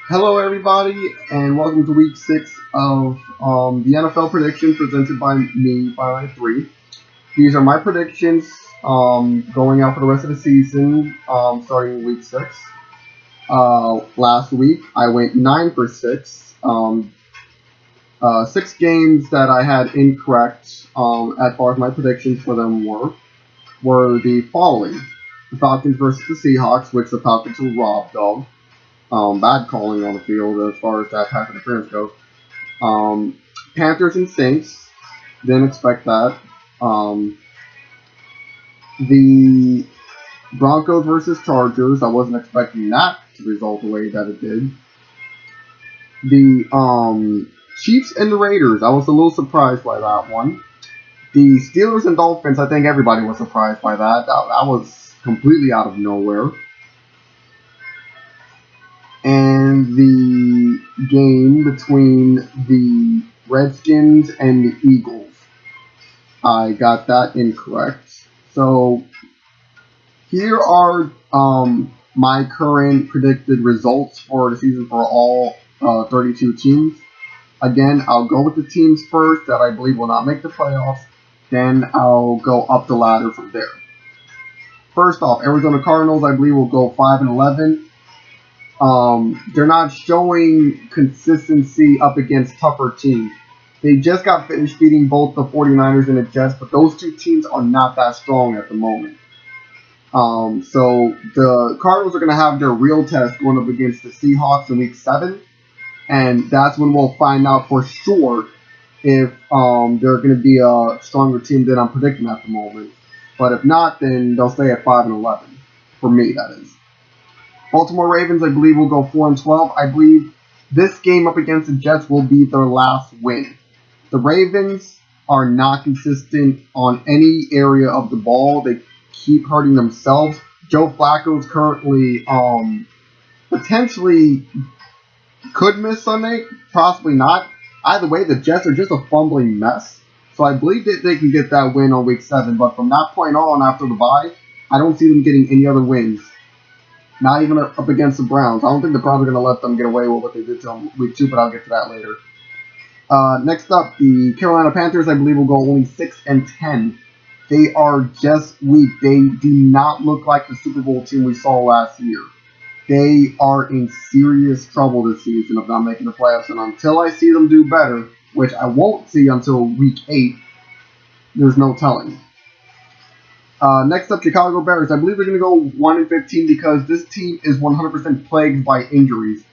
Hello, everybody, and welcome to week 6 of the NFL predictions presented by me, Fireknight 3. These are my predictions going out for the rest of the season, starting week 6. Last week, I went 9 for 6. 6 games that I had incorrect as far as my predictions for them were the following: the Falcons versus the Seahawks, which the Falcons will rob of. Bad calling on the field as far as that pass interference goes. Um, Panthers and Saints, didn't expect that. Um, the Broncos versus Chargers, I wasn't expecting that to result the way that it did. The Chiefs and the Raiders, I was a little surprised by that one. The Steelers and Dolphins, I think everybody was surprised by that. That was completely out of nowhere. And the game between the Redskins and the Eagles, I got that incorrect. So here are my current predicted results for the season for all 32 teams. Again, I'll go with the teams first that I believe will not make the playoffs. Then I'll go up the ladder from there. First off, Arizona Cardinals, I believe, will go 5-11. They're not showing consistency up against tougher teams. They just got finished beating both the 49ers and the Jets, but those two teams are not that strong at the moment. So the Cardinals are going to have their real test going up against the Seahawks in Week 7, and that's when we'll find out for sure if they're going to be a stronger team than I'm predicting at the moment. But if not, then they'll stay at 5-11. For me, that is. Baltimore Ravens, I believe, will go 4-12. I believe this game up against the Jets will be their last win. The Ravens are not consistent on any area of the ball. They keep hurting themselves. Joe Flacco is currently potentially could miss Sunday, possibly not. Either way, the Jets are just a fumbling mess. So I believe that they can get that win on Week 7. But from that point on, after the bye, I don't see them getting any other wins. Not even up against the Browns. I don't think the Browns are going to let them get away with what they did to Week 2, but I'll get to that later. Next up, the Carolina Panthers, I believe, will go only 6-10. They are just weak. They do not look like the Super Bowl team we saw last year. They are in serious trouble this season of not making the playoffs, and until I see them do better, which I won't see until Week 8, there's no telling. Next up, Chicago Bears. I believe they're going to go 1-15 because this team is 100% plagued by injuries.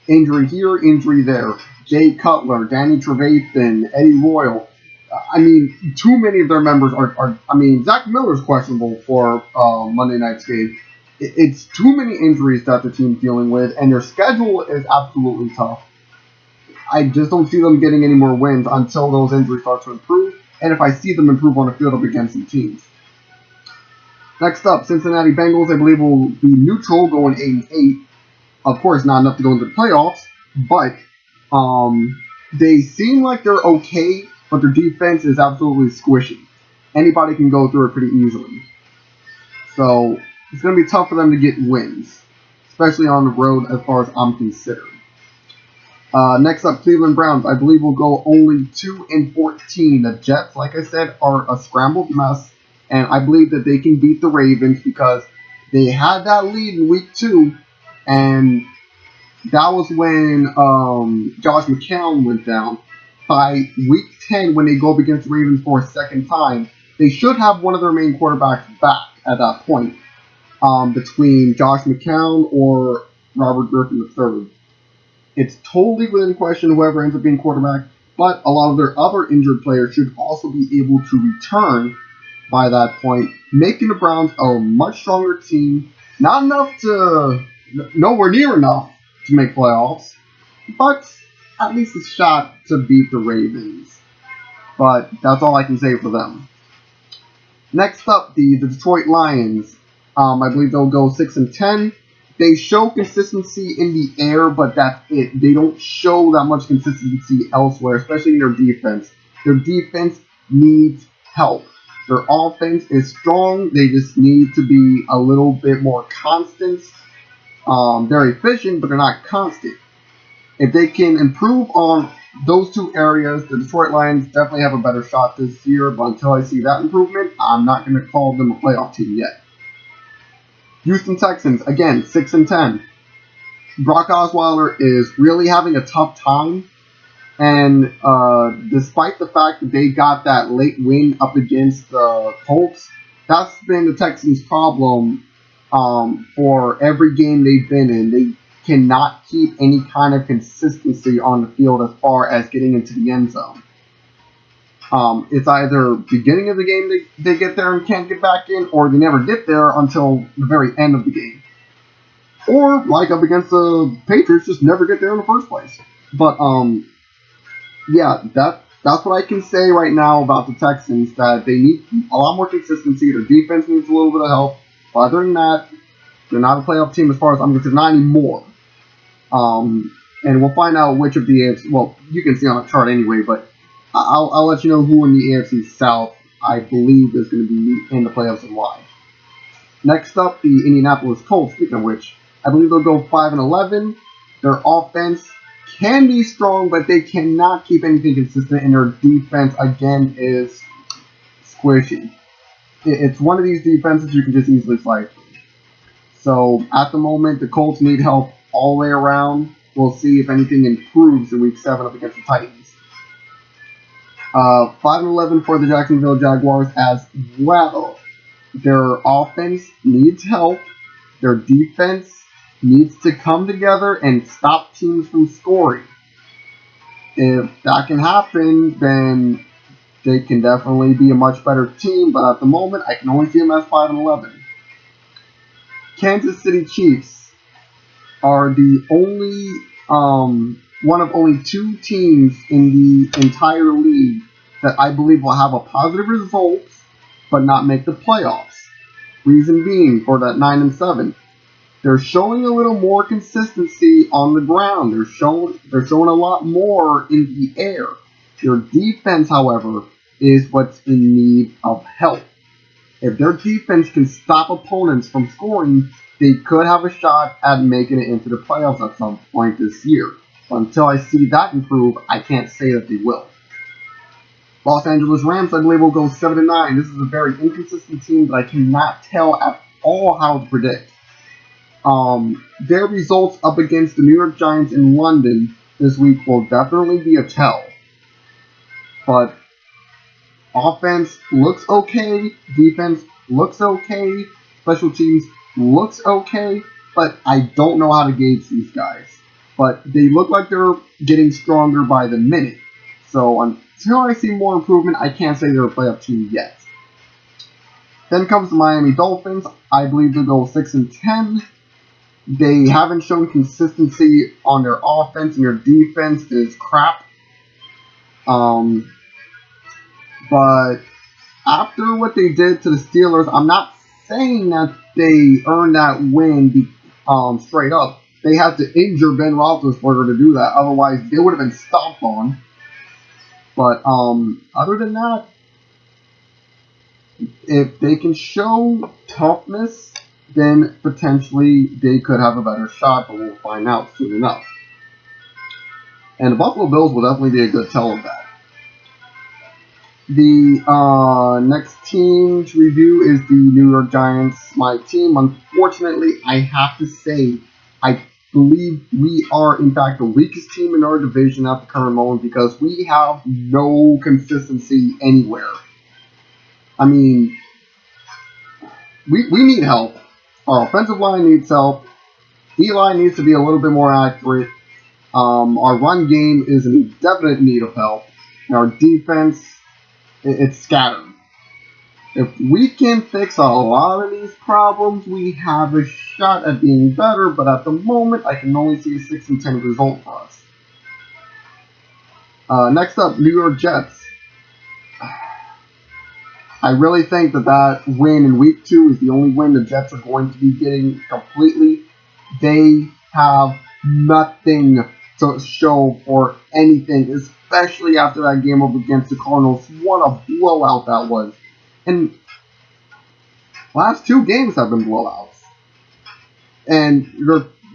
Injury here, injury there. Jay Cutler, Danny Trevathan, Eddie Royal. Too many of their members are Zach Miller's questionable for Monday night's game. It's too many injuries that the team's dealing with, and their schedule is absolutely tough. I just don't see them getting any more wins until those injuries start to improve, and if I see them improve on the field up against some teams. Next up, Cincinnati Bengals, I believe, will be neutral, going 8-8. Of course, not enough to go into the playoffs, but they seem like they're okay, but their defense is absolutely squishy. Anybody can go through it pretty easily. So it's going to be tough for them to get wins, especially on the road as far as I'm considered. Next up, Cleveland Browns, I believe, will go only 2-14. The Jets, like I said, are a scrambled mess. And I believe that they can beat the Ravens because they had that lead in Week 2, and that was when Josh McCown went down. By Week 10, when they go up against the Ravens for a second time, they should have one of their main quarterbacks back at that point, between Josh McCown or Robert Griffin III. It's totally within question whoever ends up being quarterback, but a lot of their other injured players should also be able to return by that point, making the Browns a much stronger team. Not enough to, nowhere near enough to make playoffs, but at least a shot to beat the Ravens. But that's all I can say for them. Next up, the Detroit Lions. I believe they'll go 6-10. They show consistency in the air, but that's it. They don't show that much consistency elsewhere, especially in their defense. Their defense needs help. Their offense is strong. They just need to be a little bit more constant. They're efficient, but they're not constant. If they can improve on those two areas, the Detroit Lions definitely have a better shot this year. But until I see that improvement, I'm not going to call them a playoff team yet. Houston Texans, again, 6-10. Brock Osweiler is really having a tough time. And despite the fact that they got that late win up against the Colts, that's been the Texans' problem for every game they've been in. They cannot keep any kind of consistency on the field as far as getting into the end zone. It's either beginning of the game they get there and can't get back in, or they never get there until the very end of the game. Or, like up against the Patriots, just never get there in the first place. But, yeah, that's what I can say right now about the Texans, that they need a lot more consistency. Their defense needs a little bit of help. But other than that, they're not a playoff team as far as I'm concerned, not anymore. And we'll find out which of the AFC, well, you can see on the chart anyway, but I'll let you know who in the AFC South I believe is going to be in the playoffs and why. Next up, the Indianapolis Colts, speaking of which, I believe they'll go 5-11. Their offense can be strong, but they cannot keep anything consistent, and their defense, again, is squishy. It's one of these defenses you can just easily slide through. So, at the moment, the Colts need help all the way around. We'll see if anything improves in Week 7 up against the Titans. 5-11 for the Jacksonville Jaguars as well. Their offense needs help. Their defense needs to come together and stop teams from scoring. If that can happen, then they can definitely be a much better team. But at the moment, I can only see them as 5-11. Kansas City Chiefs are the only one of only two teams in the entire league that I believe will have a positive result but not make the playoffs. Reason being, for that 9-7, they're showing a little more consistency on the ground. They're showing a lot more in the air. Their defense, however, is what's in need of help. If their defense can stop opponents from scoring, they could have a shot at making it into the playoffs at some point this year. But until I see that improve, I can't say that they will. Los Angeles Rams, I believe, will go 7-9. This is a very inconsistent team that I cannot tell at all how to predict. Their results up against the New York Giants in London this week will definitely be a tell. But offense looks okay, defense looks okay, special teams looks okay, but I don't know how to gauge these guys. But they look like they're getting stronger by the minute. So until I see more improvement, I can't say they're a playoff team yet. Then comes the Miami Dolphins. I believe they'll go 6-10. They haven't shown consistency on their offense, and their defense is crap. But after what they did to the Steelers, I'm not saying that they earned that win straight up. They had to injure Ben Roethlisberger to do that. Otherwise, they would have been stomped on. But other than that, if they can show toughness, then potentially they could have a better shot, but we'll find out soon enough. And the Buffalo Bills will definitely be a good tell of that. The next team to review is the New York Giants, my team. Unfortunately, I have to say, I believe we are, in fact, the weakest team in our division at the current moment because we have no consistency anywhere. I mean, we need help. Our offensive line needs help. D-line needs to be a little bit more accurate. Our run game is in definite need of help. And our defense, it's scattered. If we can fix a lot of these problems, we have a shot at being better, but at the moment, I can only see a 6-10 result for us. Next up, New York Jets. I really think that win in Week 2 is the only win the Jets are going to be getting completely. They have nothing to show for anything, especially after that game up against the Cardinals. What a blowout that was. And last 2 games have been blowouts. And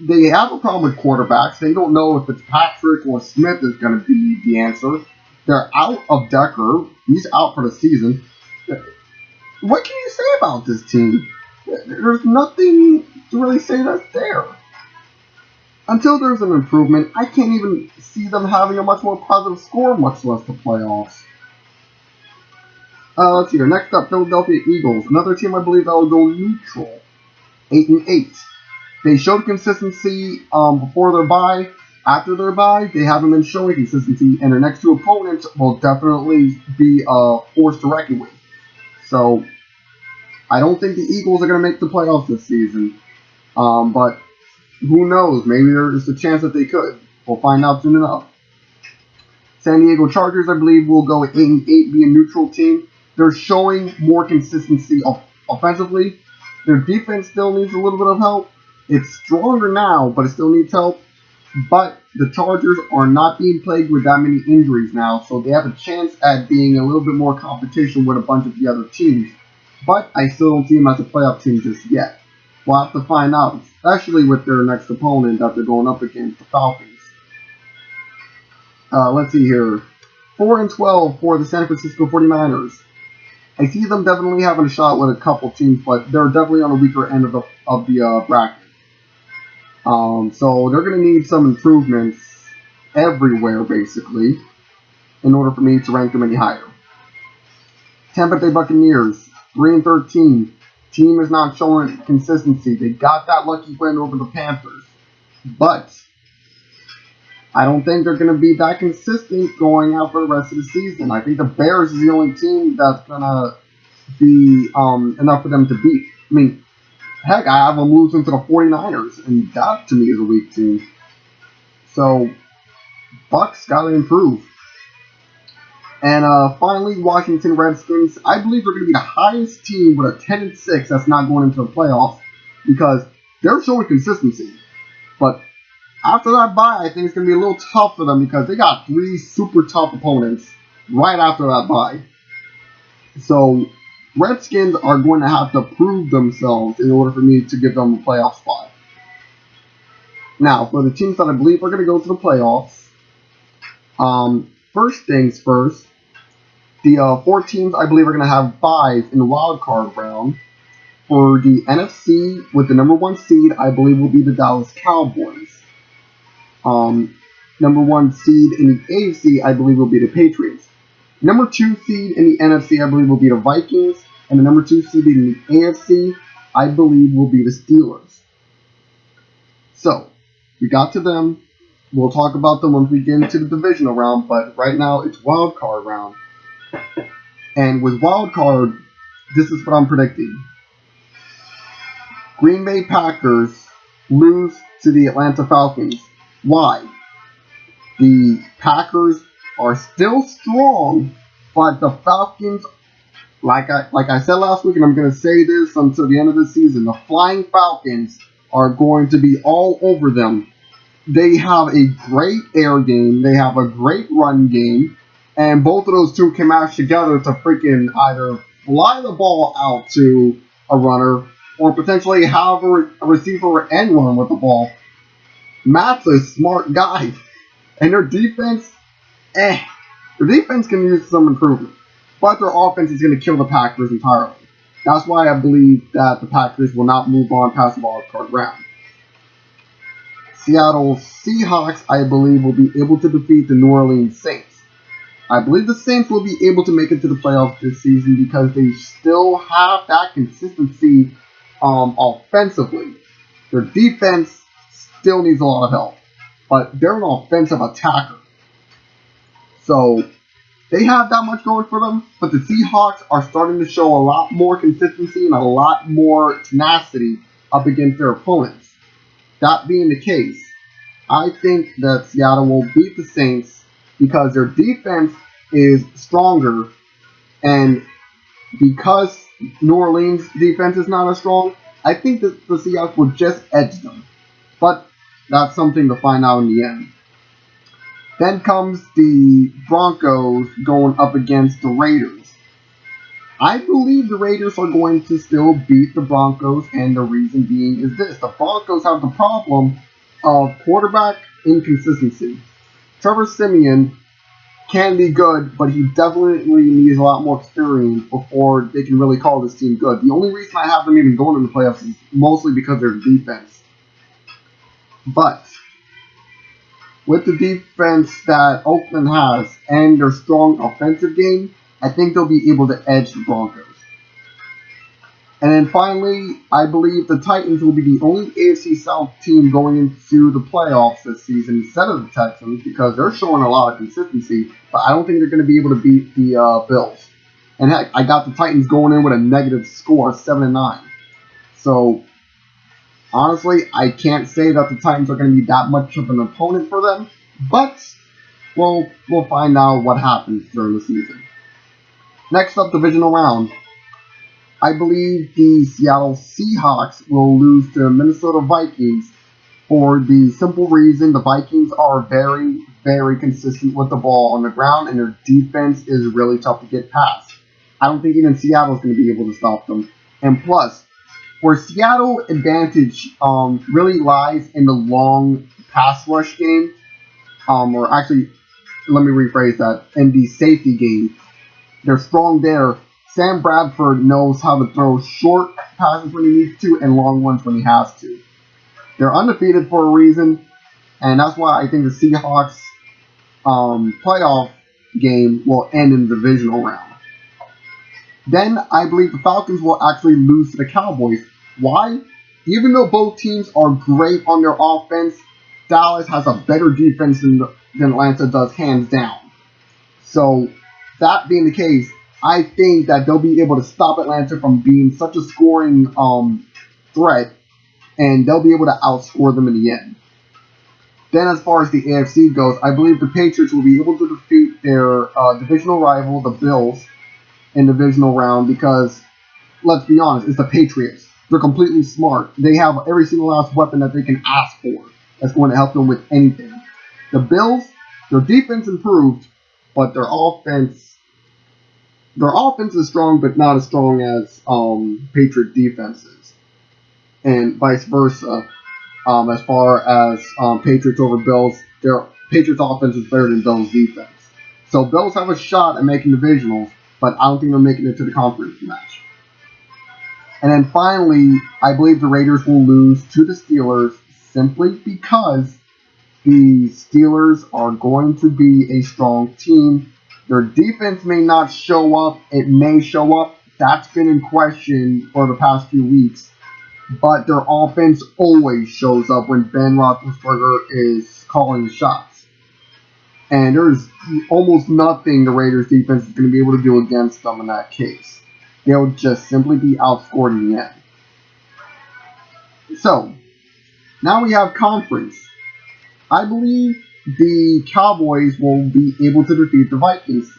they have a problem with quarterbacks. They don't know if it's Patrick or Smith is going to be the answer. They're out of Decker. He's out for the season. What can you say about this team? There's nothing to really say that's there. Until there's an improvement, I can't even see them having a much more positive score, much less the playoffs. Let's see here. Next up, Philadelphia Eagles. Another team I believe that will go neutral. 8-8. They showed consistency before their bye. After their bye, they haven't been showing consistency, and their next two opponents will definitely be forced to reckon with. So, I don't think the Eagles are going to make the playoffs this season. But who knows? Maybe there's a chance that they could. We'll find out soon enough. San Diego Chargers, I believe, will go 8-8, be a neutral team. They're showing more consistency offensively. Their defense still needs a little bit of help. It's stronger now, but it still needs help. But the Chargers are not being plagued with that many injuries now, so they have a chance at being a little bit more competition with a bunch of the other teams. But I still don't see them as a playoff team just yet. We'll have to find out, especially with their next opponent that they're going up against, the Falcons. Let's see here. 4-12 for the San Francisco 49ers. I see them definitely having a shot with a couple teams, but they're definitely on the weaker end of the bracket. So they're going to need some improvements everywhere, basically, in order for me to rank them any higher. Tampa Bay Buccaneers, 3-13. Team is not showing consistency. They got that lucky win over the Panthers, but I don't think they're going to be that consistent going out for the rest of the season. I think the Bears is the only team that's going to be enough for them to beat. I mean, heck, I have them losing to the 49ers, and that to me is a weak team. So, Bucs got to improve. And finally, Washington Redskins. I believe they're going to be the highest team with a 10-6 that's not going into the playoffs because they're showing consistency. But after that bye, I think it's going to be a little tough for them because they got 3 super tough opponents right after that bye. So, Redskins are going to have to prove themselves in order for me to give them a playoff spot. Now, for the teams that I believe are going to go to the playoffs, first things first, the 4 teams I believe are going to have byes in the wild card round. For the NFC, with the number 1 seed, I believe will be the Dallas Cowboys. Number 1 seed in the AFC, I believe will be the Patriots. Number 2 seed in the NFC, I believe will be the Vikings. And the number 2 seed in the AFC, I believe will be the Steelers. So, we got to them. We'll talk about them once we get into the divisional round, but right now it's wild card round. And with wild card, this is what I'm predicting. Green Bay Packers lose to the Atlanta Falcons. Why? The Packers are still strong, but the Falcons, like I said last week, and I'm going to say this until the end of the season, the Flying Falcons are going to be all over them. They have a great air game. They have a great run game. And both of those two can match together to freaking either fly the ball out to a runner or potentially have a receiver end one with the ball. Matt's a smart guy. And their defense, their defense can use some improvement. But their offense is going to kill the Packers entirely. That's why I believe that the Packers will not move on past the wild card round. Seattle Seahawks, I believe, will be able to defeat the New Orleans Saints. I believe the Saints will be able to make it to the playoffs this season because they still have that consistency offensively. Their defense still needs a lot of help, but they're an offensive attacker. So they have that much going for them, but the Seahawks are starting to show a lot more consistency and a lot more tenacity up against their opponents. That being the case, I think that Seattle will beat the Saints because their defense is stronger, and because New Orleans' defense is not as strong, I think that the Seahawks will just edge them. But that's something to find out in the end. Then comes the Broncos going up against the Raiders. I believe the Raiders are going to still beat the Broncos, and the reason being is this. The Broncos have the problem Quarterback inconsistency. Trevor Simeon can be good, but he definitely needs a lot more experience before they can really call this team good. The only reason I have them even going in the playoffs is mostly because of their defense. But with the defense that Oakland has and their strong offensive game, I think they'll be able to edge the Broncos. And then finally, I believe the Titans will be the only AFC South team going into the playoffs this season instead of the Texans because they're showing a lot of consistency, but I don't think they're going to be able to beat the Bills. And heck, I got the Titans going in with a negative score, 7-9. So, honestly, I can't say that the Titans are going to be that much of an opponent for them, but we'll find out what happens during the season. Next up, divisional round. I believe the Seattle Seahawks will lose to Minnesota Vikings for the simple reason the Vikings are very, very consistent with the ball on the ground and their defense is really tough to get past. I don't think even Seattle is going to be able to stop them. And plus, where Seattle advantage really lies in the long pass rush game, or actually, let me rephrase that, in the safety game. They're strong there. Sam Bradford knows how to throw short passes when he needs to and long ones when he has to. They're undefeated for a reason, and that's why I think the Seahawks playoff game will end in the divisional round. Then I believe the Falcons will actually lose to the Cowboys. Why? Even though both teams are great on their offense, Dallas has a better defense than Atlanta does, hands down. So, that being the case, I think that they'll be able to stop Atlanta from being such a scoring threat, and they'll be able to outscore them in the end. Then as far as the AFC goes, I believe the Patriots will be able to defeat their divisional rival, the Bills, in the divisional round because, let's be honest, it's the Patriots. They're completely smart. They have every single last weapon that they can ask for that's going to help them with anything. The Bills, their defense improved, but their offense is strong, but not as strong as Patriot defenses, and vice versa. As far as Patriots over Bills, their Patriots offense is better than Bills defense. So Bills have a shot at making divisionals, but I don't think they're making it to the conference match. And then finally, I believe the Raiders will lose to the Steelers simply because the Steelers are going to be a strong team. Their defense may not show up. It may show up. That's been in question for the past few weeks. But their offense always shows up when Ben Roethlisberger is calling the shots. And there's almost nothing the Raiders defense is going to be able to do against them in that case. They'll just simply be outscored in the end. So, now we have conference. I believe the Cowboys will be able to defeat the Vikings.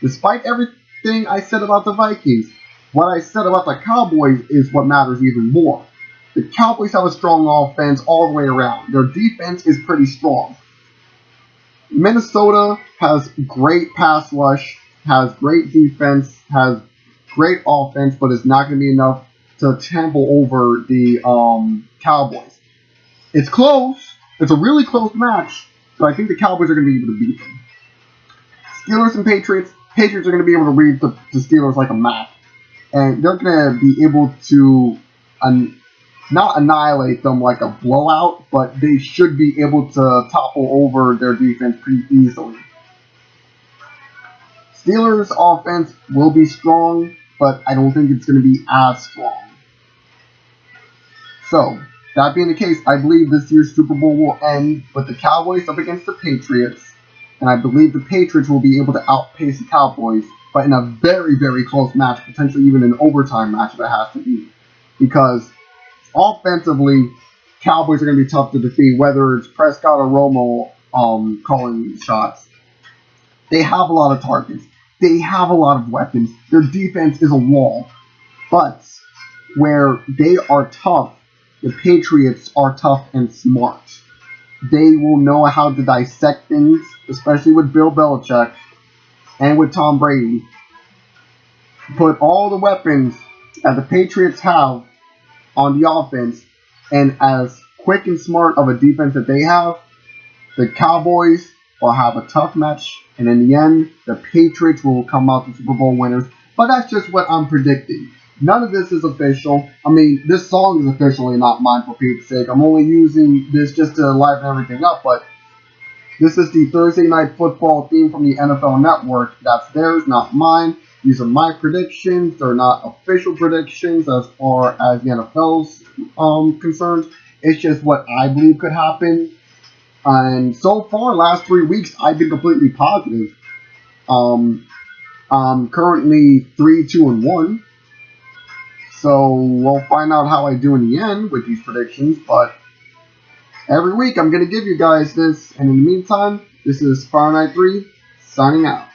Despite everything I said about the Vikings, what I said about the Cowboys is what matters even more. The Cowboys have a strong offense all the way around. Their defense is pretty strong. Minnesota has great pass rush, has great defense, has great offense, but it's not going to be enough to trample over the Cowboys. It's close. It's a really close match, but I think the Cowboys are going to be able to beat them. Steelers and Patriots. Patriots are going to be able to read the Steelers like a map. And they're going to be able to not annihilate them like a blowout, but they should be able to topple over their defense pretty easily. Steelers' offense will be strong, but I don't think it's going to be as strong. So, that being the case, I believe this year's Super Bowl will end with the Cowboys up against the Patriots, and I believe the Patriots will be able to outpace the Cowboys, but in a very, very close match, potentially even an overtime match if it has to be. Because offensively, Cowboys are going to be tough to defeat, whether it's Prescott or Romo calling shots. They have a lot of targets. They have a lot of weapons. Their defense is a wall. But where they are tough, the Patriots are tough and smart. They will know how to dissect things, especially with Bill Belichick and with Tom Brady. Put all the weapons that the Patriots have on the offense, and as quick and smart of a defense that they have, the Cowboys will have a tough match, and in the end, the Patriots will come out the Super Bowl winners. But that's just what I'm predicting. None of this is official. I mean, this song is officially not mine for Pete's sake. I'm only using this just to liven everything up, but this is the Thursday Night Football theme from the NFL Network. That's theirs, not mine. These are my predictions. They're not official predictions as far as the NFL's concerned. It's just what I believe could happen. And so far, last 3 weeks, I've been completely positive. I'm currently 3-2-1. So we'll find out how I do in the end with these predictions. But every week, I'm going to give you guys this. And in the meantime, this is Fireknight 3 signing out.